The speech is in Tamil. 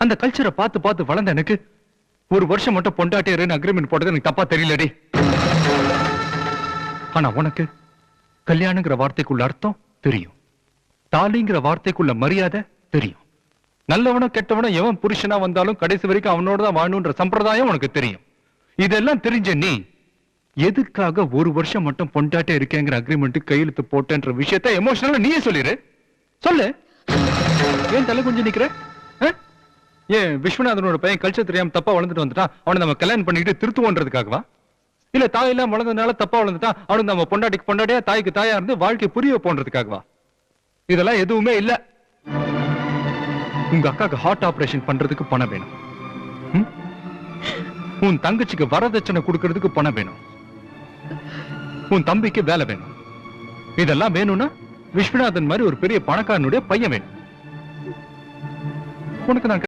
அந்த கல்ச்சரை பார்த்து பார்த்து வளர்ந்த எனக்கு ஒரு வருஷம் மட்டும் பொண்டாட்டியர்னு அக்ரிமெண்ட் போட்டது எனக்கு தப்பா தெரியலடி. ஆனா உனக்கு கல்யாணங்கிற வார்த்தைக்குள்ள அர்த்தம் தெரியும், தாலிங்கிற வார்த்தைக்குள்ள மரியாதை தெரியும், நல்லவனும் கெட்டவனும் எவன் புருஷனா வந்தாலும் கடைசி வரைக்கும் அவனோட தான் வாழணுன்ற சம்பிரதாயம் உனக்கு தெரியும். இதெல்லாம் தெரிஞ்ச நீ எதுக்காக ஒரு வருஷம் மட்டும் பொண்டாட்டே இருக்கேங்கிற அக்ரிமெண்ட் கையெழுத்து போட்டேன்ற விஷயத்த எமோஷனலா நீயே சொல்லிரு. சொல்லு. ஏன் தலை கொஞ்சம் நிக்கிற? ஏன் விஸ்வநாதனோட பையன் கல்ச்சர் தெரியாம தப்பா வளர்ந்துட்டு வந்துட்டான், அவனை நம்ம கல்யாணம் பண்ணிக்கிட்டு திருத்துவோன்றதுக்காகவா? இல்ல தாயெல்லாம் வளர்ந்ததுனால தப்பா வளர்ந்துட்டான், அவனுக்கு நம்ம பொண்டாட்டிக்கு பொண்டாட்டியா தாய்க்கு தாயா இருந்து வாழ்க்கை புரிய போன்றதுக்காகவா? இதெல்லாம் எதுவுமே இல்ல. உங்க அக்காக்கு ஹார்ட் ஆபரேஷன் பண்றதுக்கு பணம் வேணும், உன் தங்கச்சிக்கு வரதட்சணை கொடுக்கறதுக்கு பணம் வேணும், உன் தம்பிக்கு வேலை வேணும். இதெல்லாம் வேணும்னா விஸ்வநாதன் மாதிரி ஒரு பெரிய பணக்காரனுடைய பையன் வேணும். உனக்கு நான்